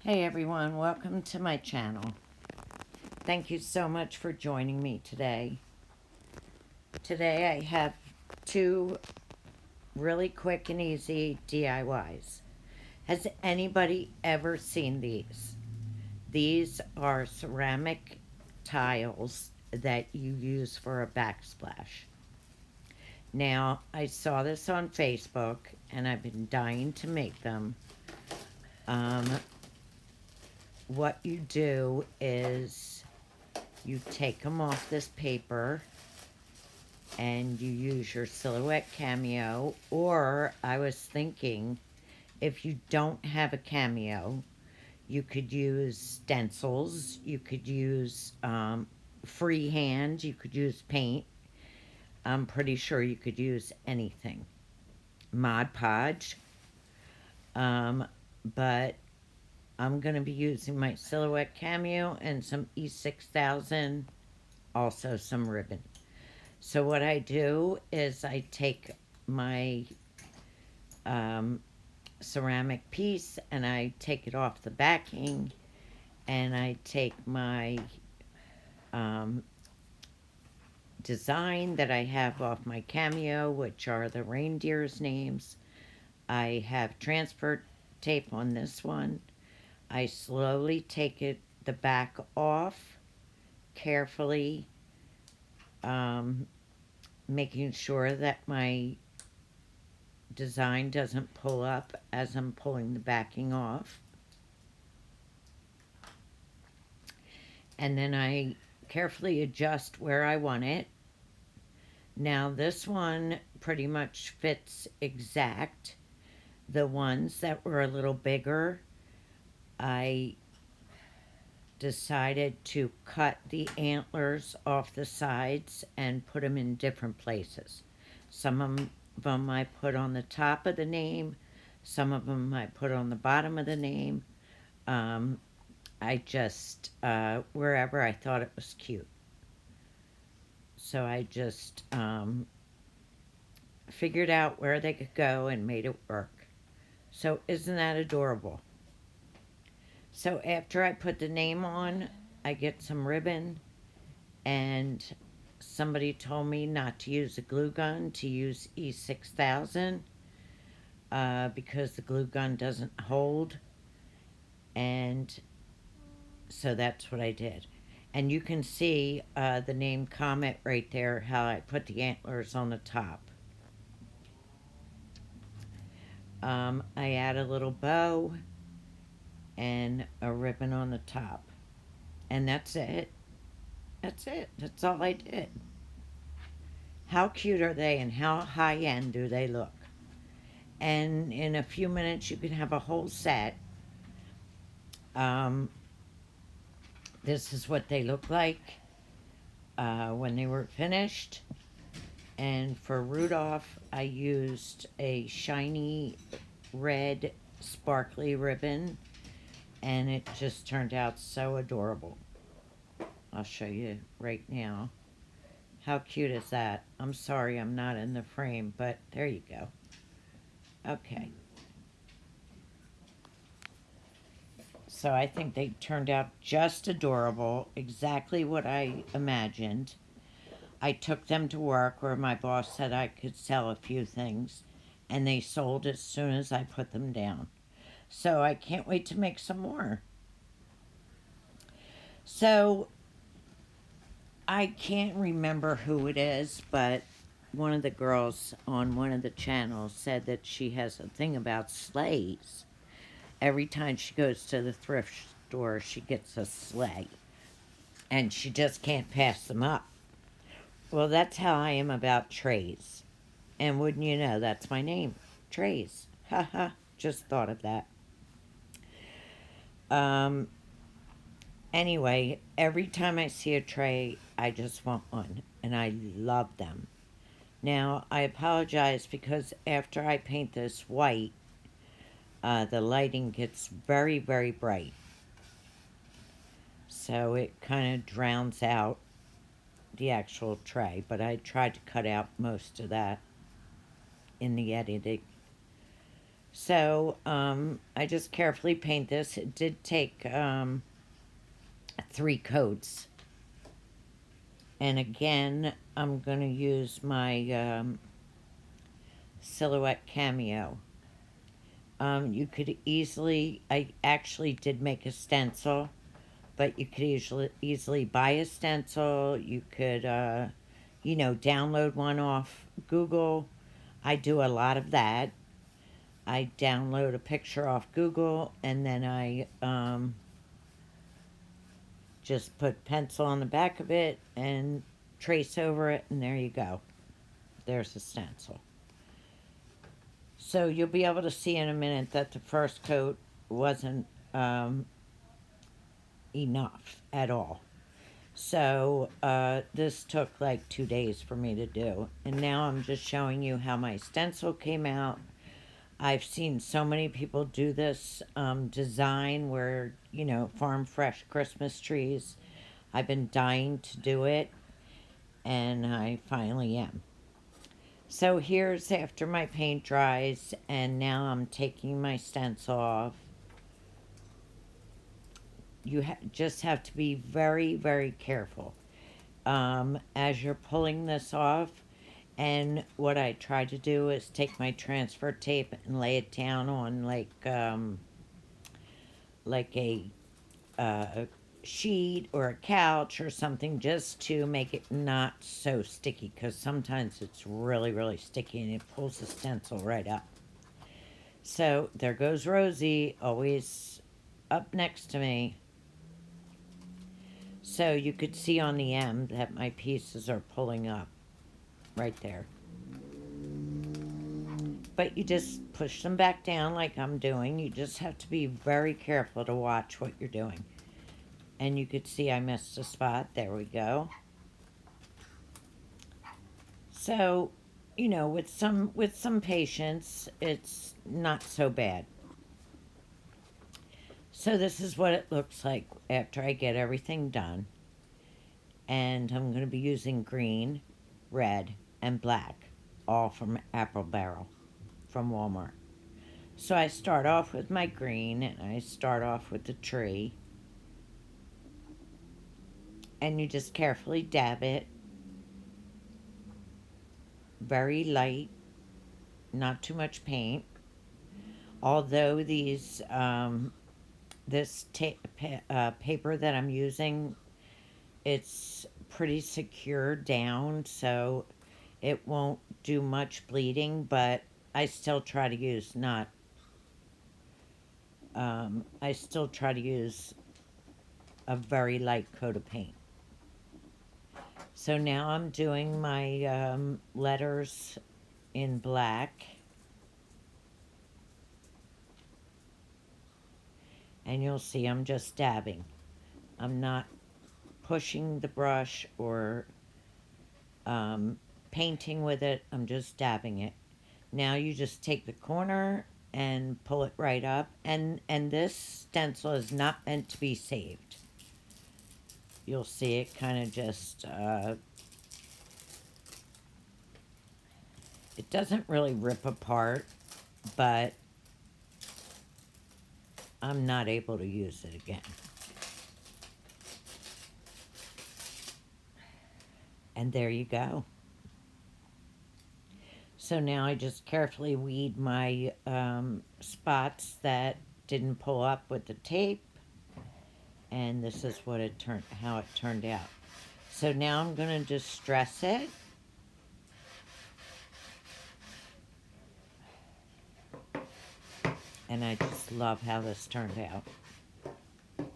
Hey everyone, welcome to my channel. Thank you so much for joining me today. Today I have two really quick and easy DIYs. Has anybody ever seen these? These are ceramic tiles that you use for a backsplash. Now, I saw this on Facebook and I've been dying to make them. What you do is you take them off this paper and you use your Silhouette Cameo, or I was thinking if you don't have a Cameo, you could use stencils, you could use freehand, you could use paint. I'm pretty sure you could use anything. Mod Podge. But I'm going to be using my Silhouette Cameo and some E6000, also some ribbon. So what I do is I take my ceramic piece and I take it off the backing, and I take my design that I have off my Cameo, which are the reindeer's names. I have transfer tape on this one. I slowly take the back off, carefully, making sure that my design doesn't pull up as I'm pulling the backing off. And then I carefully adjust where I want it. Now this one pretty much fits exact. The ones that were a little bigger, I decided to cut the antlers off the sides and put them in different places. Some of them I put on the top of the name, some of them I put on the bottom of the name. I just, wherever I thought it was cute. So I just figured out where they could go and made it work. So isn't that adorable? So after I put the name on, I get some ribbon, and somebody told me not to use a glue gun, to use E6000, because the glue gun doesn't hold, and so that's what I did. And you can see the name Comet right there, how I put the antlers on the top. I add a little bow and a ribbon on the top. And that's it. That's it. That's all I did. How cute are they, and how high-end do they look? And in a few minutes you can have a whole set. This is what they look like when they were finished. And for Rudolph, I used a shiny red sparkly ribbon, and it just turned out so adorable. I'll show you right now. How cute is that? I'm sorry I'm not in the frame, but there you go. Okay. So I think they turned out just adorable, exactly what I imagined. I took them to work where my boss said I could sell a few things, and they sold as soon as I put them down. So I can't wait to make some more. So I can't remember who it is, but one of the girls on one of the channels said that she has a thing about sleighs. Every time she goes to the thrift store, she gets a sleigh, and she just can't pass them up. Well, that's how I am about trays. And wouldn't you know, that's my name, Trays. Haha, just thought of that. Anyway, every time I see a tray, I just want one, and I love them. Now, I apologize because after I paint this white, the lighting gets very, very bright. So it kind of drowns out the actual tray, but I tried to cut out most of that in the editing. So I just carefully paint this. It did take 3 coats. And again, I'm going to use my Silhouette Cameo. You could easily, I actually did make a stencil, but you could easily buy a stencil. You could, download one off Google. I do a lot of that. I download a picture off Google, and then I just put pencil on the back of it and trace over it, and there you go. There's a stencil. So you'll be able to see in a minute that the first coat wasn't enough at all. So this took like 2 days for me to do. And now I'm just showing you how my stencil came out. I've seen so many people do this design where, farm fresh Christmas trees. I've been dying to do it, and I finally am. So here's after my paint dries, and now I'm taking my stencil off. You just have to be very, very careful as you're pulling this off. And what I try to do is take my transfer tape and lay it down on like a sheet or a couch or something, just to make it not so sticky, because sometimes it's really, really sticky and it pulls the stencil right up. So there goes Rosie, always up next to me. So you could see on the end that my pieces are pulling up right there. But you just push them back down like I'm doing. You just have to be very careful to watch what you're doing. And you could see I missed a spot. There we go. So, with some patience, it's not so bad. So this is what it looks like after I get everything done. And I'm going to be using green, red, and black, all from Apple Barrel from Walmart. So I start off with my green, and I start off with the tree. And you just carefully dab it. Very light, not too much paint. Although this paper that I'm using, it's pretty secure down, so it won't do much bleeding, but I still try to use a very light coat of paint. So now I'm doing my letters in black. And you'll see I'm just dabbing. I'm not pushing the brush or painting with it. I'm just dabbing it. Now you just take the corner and pull it right up. And this stencil is not meant to be saved. You'll see it kind of just, it doesn't really rip apart, but I'm not able to use it again. And there you go. So now I just carefully weed my spots that didn't pull up with the tape. And this is how it turned out. So now I'm going to distress it. And I just love how this turned out. And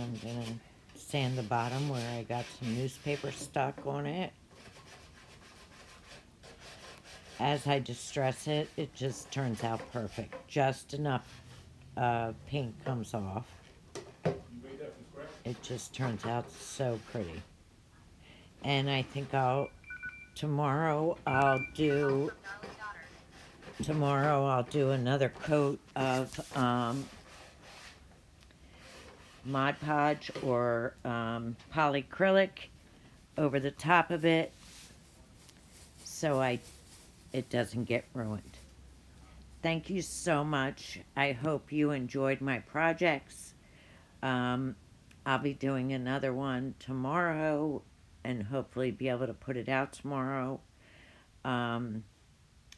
I'm going to sand the bottom where I got some newspaper stuck on it. As I distress it, it just turns out perfect. Just enough paint comes off. It just turns out so pretty. And I think tomorrow I'll do another coat of Mod Podge or polyacrylic over the top of it. So I it doesn't get ruined. Thank you so much. I hope you enjoyed my projects. Um, I'll be doing another one tomorrow and hopefully be able to put it out tomorrow. Um,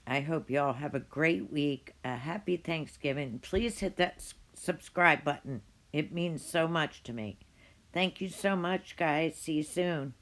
I hope you all have a great week. A happy Thanksgiving. Please hit that subscribe button. It means so much to me. Thank you so much, guys. See you soon.